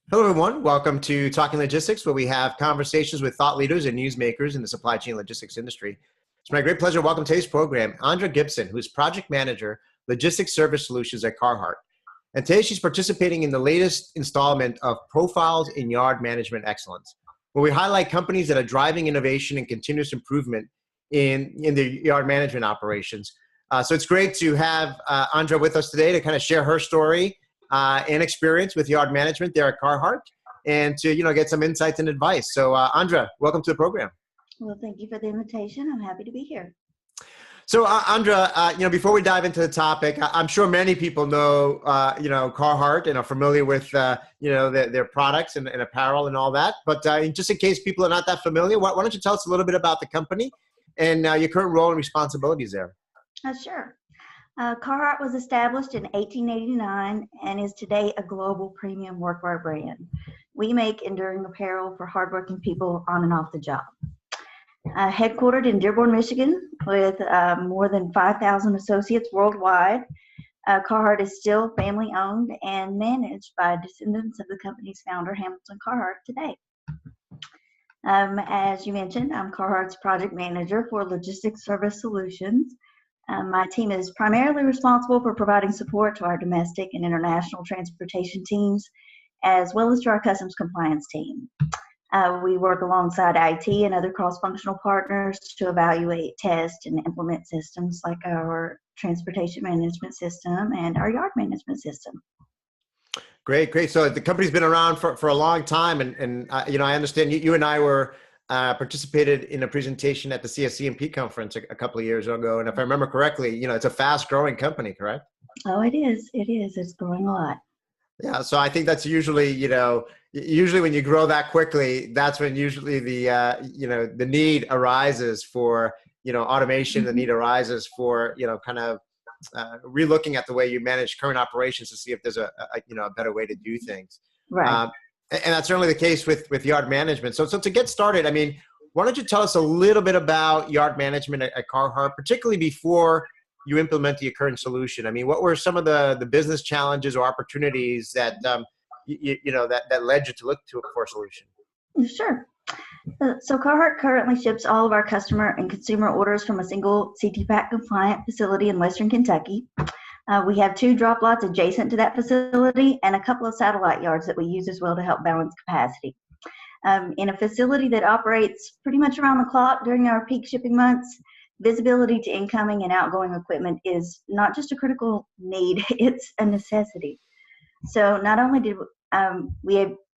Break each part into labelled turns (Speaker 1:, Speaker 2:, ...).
Speaker 1: Hello, everyone. Welcome to Talking Logistics, where we have conversations with thought leaders and newsmakers in the supply chain logistics industry. It's my great pleasure to welcome to today's program, Andra Gibson, who is Project Manager, Logistics Service Solutions at Carhartt. And today she's participating in the latest installment of Profiles in Yard Management Excellence, where we highlight companies that are driving innovation and continuous improvement in their yard management operations. So it's great to have Andra with us today to kind of share her story and experience with yard management there at Carhartt, and to get some insights and advice. So, Andra, welcome to the program.
Speaker 2: Well, thank you for the invitation. I'm happy to be here.
Speaker 1: So, Andra, before we dive into the topic, I'm sure many people know, Carhartt and are familiar with, their products and apparel and all that. But just in case people are not that familiar, why don't you tell us a little bit about the company and your current role and responsibilities there?
Speaker 2: Sure. Carhartt was established in 1889 and is today a global premium workwear brand. We make enduring apparel for hardworking people on and off the job. Headquartered in Dearborn, Michigan, with more than 5,000 associates worldwide, Carhartt is still family owned and managed by descendants of the company's founder, Hamilton Carhartt, today. As you mentioned, I'm Carhartt's project manager for Logistics Service Solutions. My team is primarily responsible for providing support to our domestic and international transportation teams, as well as to our customs compliance team. We work alongside IT and other cross-functional partners to evaluate, test, and implement systems like our transportation management system and our yard management system.
Speaker 1: Great. So the company's been around for a long time, and I understand you and I were participated in a presentation at the CSCMP conference a couple of years ago. And if I remember correctly, it's a fast growing company, correct?
Speaker 2: Oh, it is. It's growing a lot.
Speaker 1: Yeah. So I think that's usually, usually when you grow that quickly, that's when usually the need arises for, automation, the need arises for, kind of relooking at the way you manage current operations to see if there's a better way to do things.
Speaker 2: Right.
Speaker 1: And that's certainly the case with yard management. So to get started, why don't you tell us a little bit about yard management at Carhartt, particularly before you implement your current solution? What were some of the business challenges or opportunities that that led you to look for a solution?
Speaker 2: Sure. So Carhartt currently ships all of our customer and consumer orders from a single CTPAC compliant facility in Western Kentucky. We have 2 drop lots adjacent to that facility and a couple of satellite yards that we use as well to help balance capacity. In a facility that operates pretty much around the clock during our peak shipping months, visibility to incoming and outgoing equipment is not just a critical need, it's a necessity. So not only did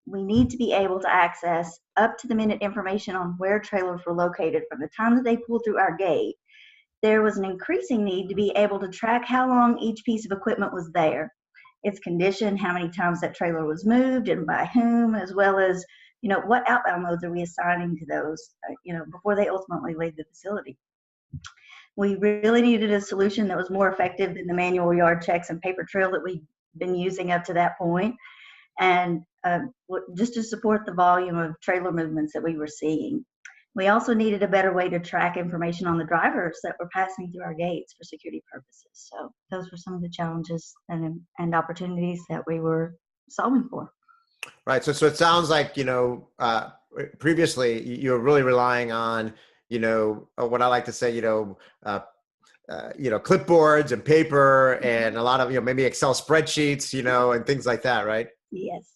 Speaker 2: we need to be able to access up-to-the-minute information on where trailers were located from the time that they pulled through our gate, there was an increasing need to be able to track how long each piece of equipment was there, its condition, how many times that trailer was moved and by whom, as well as, what outbound modes are we assigning to those, before they ultimately leave the facility. We really needed a solution that was more effective than the manual yard checks and paper trail that we've been using up to that point, and just to support the volume of trailer movements that we were seeing. We also needed a better way to track information on the drivers that were passing through our gates for security purposes. So those were some of the challenges and opportunities that we were solving for.
Speaker 1: Right. So it sounds like, previously you were really relying on, what I like to say, clipboards and paper and a lot of, maybe Excel spreadsheets, and things like that, right?
Speaker 2: Yes.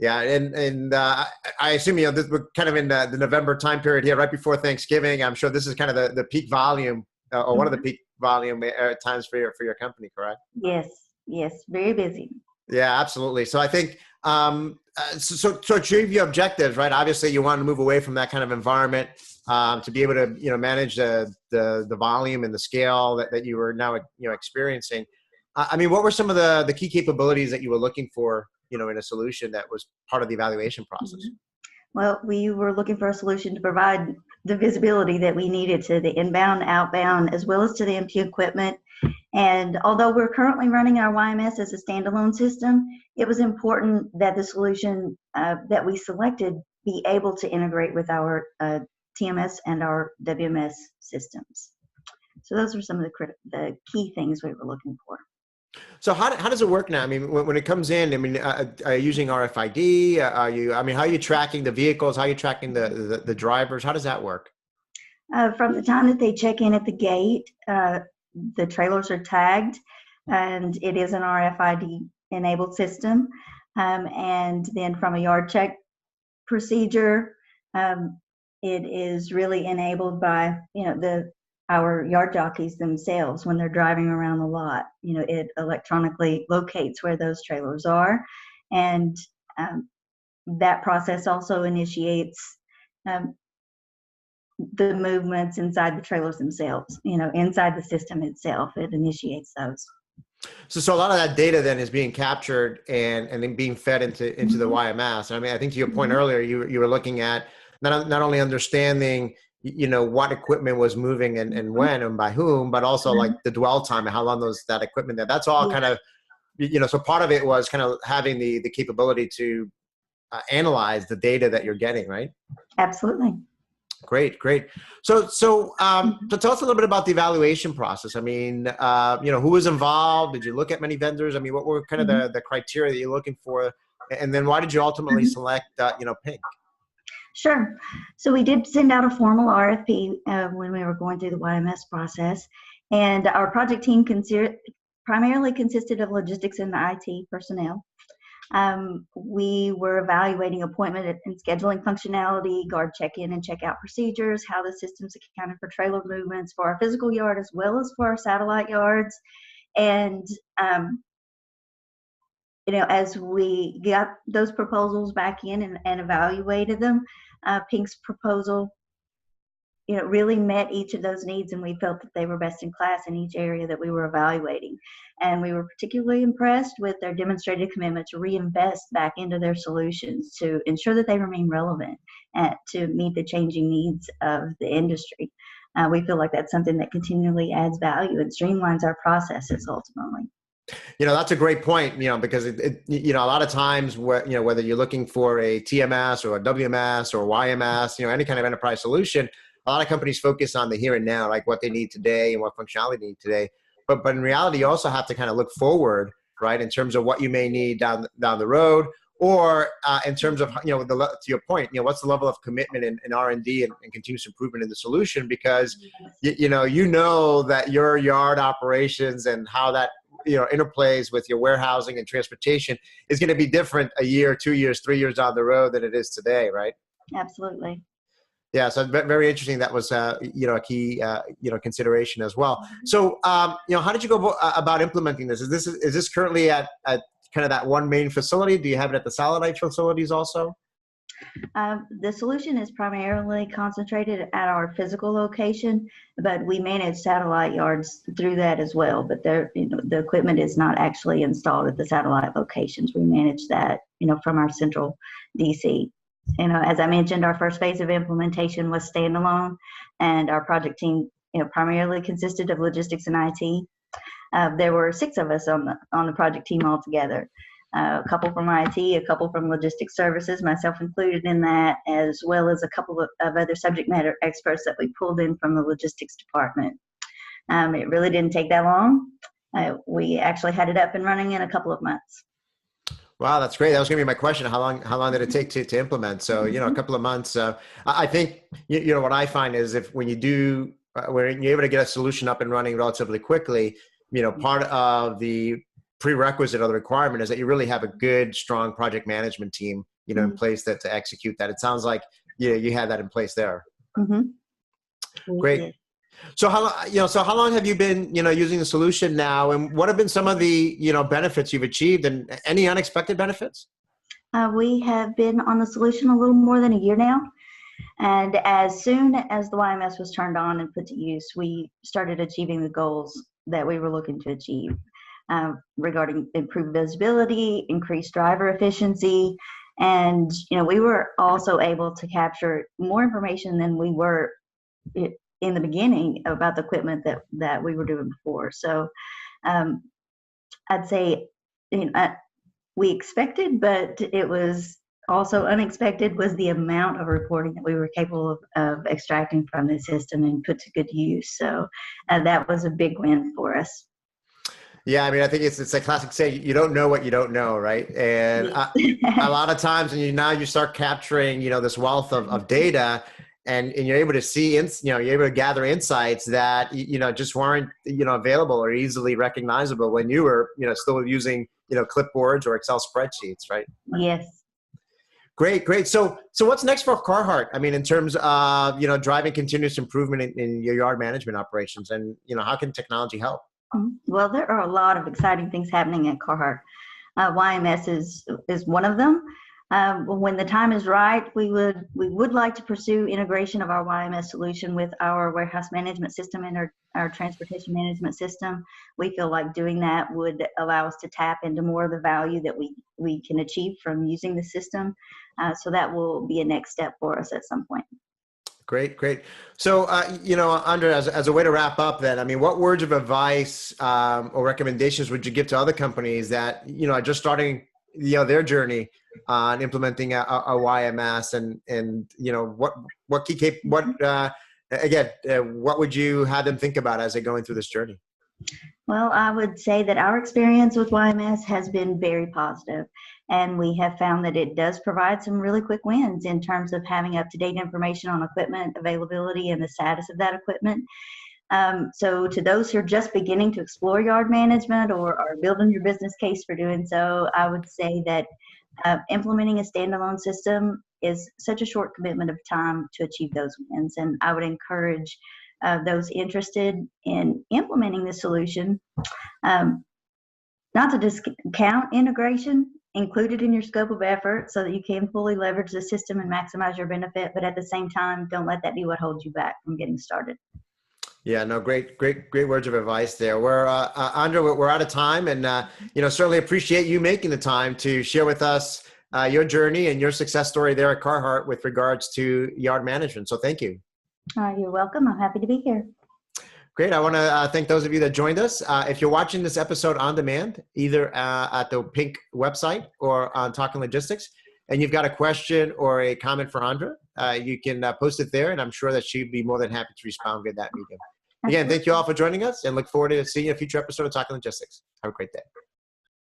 Speaker 1: Yeah, and I assume this we're kind of in the November time period here, right before Thanksgiving. I'm sure this is kind of the peak volume, or one of the peak volume times for your company, correct?
Speaker 2: Yes, very busy.
Speaker 1: Yeah, absolutely. So I think so to achieve your objectives, right? Obviously, you want to move away from that kind of environment to be able to manage the volume and the scale that you were now experiencing. What were some of the key capabilities that you were looking for, in a solution that was part of the evaluation process?
Speaker 2: Well, we were looking for a solution to provide the visibility that we needed to the inbound, outbound, as well as to the empty equipment. And although we're currently running our YMS as a standalone system, it was important that the solution that we selected be able to integrate with our TMS and our WMS systems. So those were some of the key things we were looking for.
Speaker 1: So how does it work now? I mean, when it comes in, I mean, are you using RFID? I mean, how are you tracking the vehicles? How are you tracking the drivers? How does that work?
Speaker 2: From the time that they check in at the gate, the trailers are tagged, and it is an RFID enabled system. And then from a yard check procedure, um, it is really enabled by our yard jockeys themselves when they're driving around the lot. It electronically locates where those trailers are, and um, that process also initiates um, the movements inside the trailers themselves. Inside the system itself, it initiates those.
Speaker 1: So a lot of that data then is being captured and then being fed into the YMS. I mean, I think to your point earlier, you were looking at not only understanding, what equipment was moving and when and by whom, but also like the dwell time and how long that equipment there. That's all kind of, so part of it was kind of having the capability to analyze the data that you're getting, right?
Speaker 2: Absolutely.
Speaker 1: Great, great. So tell us a little bit about the evaluation process. I mean, who was involved? Did you look at many vendors? I mean, what were kind of the criteria that you're looking for? And then why did you ultimately select, Pink?
Speaker 2: Sure. So we did send out a formal RFP when we were going through the YMS process, and our project team primarily consisted of logistics and IT personnel. We were evaluating appointment and scheduling functionality, guard check-in and check-out procedures, how the systems accounted for trailer movements for our physical yard as well as for our satellite yards. And, as we got those proposals back in and evaluated them, Pink's proposal really met each of those needs, and we felt that they were best in class in each area that we were evaluating. And we were particularly impressed with their demonstrated commitment to reinvest back into their solutions to ensure that they remain relevant and to meet the changing needs of the industry. We feel like that's something that continually adds value and streamlines our processes ultimately.
Speaker 1: That's a great point, because a lot of times whether you're looking for a TMS or a WMS or YMS, any kind of enterprise solution, a lot of companies focus on the here and now, like what they need today and what functionality they need today. But in reality, you also have to kind of look forward, right, in terms of what you may need down the road, or in terms of to your point, what's the level of commitment in R&D and continuous improvement in the solution, because you know that your yard operations and how that interplays with your warehousing and transportation is going to be different a year, 2 years, 3 years down the road than it is today, right?
Speaker 2: Absolutely.
Speaker 1: Yeah, so very interesting. That was a key consideration as well. So how did you go about implementing this? Is this currently at kind of that one main facility? Do you have it at the satellite facilities also?
Speaker 2: The solution is primarily concentrated at our physical location, but we manage satellite yards through that as well. But the equipment is not actually installed at the satellite locations. We manage that, from our central DC. As I mentioned, our first phase of implementation was standalone, and our project team, primarily consisted of logistics and IT. There were 6 of us on the project team altogether. A couple from IT, a couple from logistics services, myself included in that, as well as a couple of other subject matter experts that we pulled in from the logistics department. It really didn't take that long. We actually had it up and running in a couple of months.
Speaker 1: Wow, that's great. That was going to be my question. How long did it take to implement? So, a couple of months. I think, what I find is when you're able to get a solution up and running relatively quickly, part of the prerequisite or the requirement is that you really have a good, strong project management team, in place to execute that. It sounds like you had that in place there.
Speaker 2: Mm-hmm.
Speaker 1: Great. So how long have you been, using the solution now, and what have been some of the, benefits you've achieved, and any unexpected benefits?
Speaker 2: We have been on the solution a little more than a year now. And as soon as the YMS was turned on and put to use, we started achieving the goals that we were looking to achieve regarding improved visibility, increased driver efficiency, and we were also able to capture more information than we were in the beginning about the equipment that we were doing before. So I'd say we expected, but it was also unexpected, was the amount of reporting that we were capable of extracting from the system and put to good use. So that was a big win for us.
Speaker 1: Yeah, I mean, I think it's a classic saying, you don't know what you don't know, right? And a
Speaker 2: Yes.
Speaker 1: lot of times, and now you start capturing, this wealth of data, and you're able to see, you're able to gather insights that just weren't available or easily recognizable when you were still using clipboards or Excel spreadsheets, right?
Speaker 2: Yes.
Speaker 1: Great, great. So what's next for Carhartt? I mean, in terms of driving continuous improvement in your yard management operations, and how can technology help?
Speaker 2: Well, there are a lot of exciting things happening at Carhartt. YMS is one of them. When the time is right, we would like to pursue integration of our YMS solution with our warehouse management system and our transportation management system. We feel like doing that would allow us to tap into more of the value that we can achieve from using the system. So that will be a next step for us at some point.
Speaker 1: Great, great. So, Andrea, as a way to wrap up, then, I mean, what words of advice or recommendations would you give to other companies that are just starting, their journey on implementing a YMS, and what what would you have them think about as they're going through this journey?
Speaker 2: Well, I would say that our experience with YMS has been very positive, and we have found that it does provide some really quick wins in terms of having up-to-date information on equipment availability and the status of that equipment. So to those who are just beginning to explore yard management or are building your business case for doing so, I would say that implementing a standalone system is such a short commitment of time to achieve those wins. And I would encourage those interested in implementing the solution not to discount integration, include it in your scope of effort so that you can fully leverage the system and maximize your benefit, but at the same time, don't let that be what holds you back from getting started.
Speaker 1: Yeah, no, great words of advice there. We're Andrea, we're out of time, and certainly appreciate you making the time to share with us your journey and your success story there at Carhartt with regards to yard management. So thank you.
Speaker 2: You're welcome. I'm happy to be here.
Speaker 1: Great. I want to thank those of you that joined us. If you're watching this episode on demand, either at the Pink website or on Talking Logistics, and you've got a question or a comment for Andrea, you can post it there, and I'm sure that she'd be more than happy to respond via that medium. Again, thank you all for joining us, and look forward to seeing you in a future episode of Talking Logistics. Have a great day.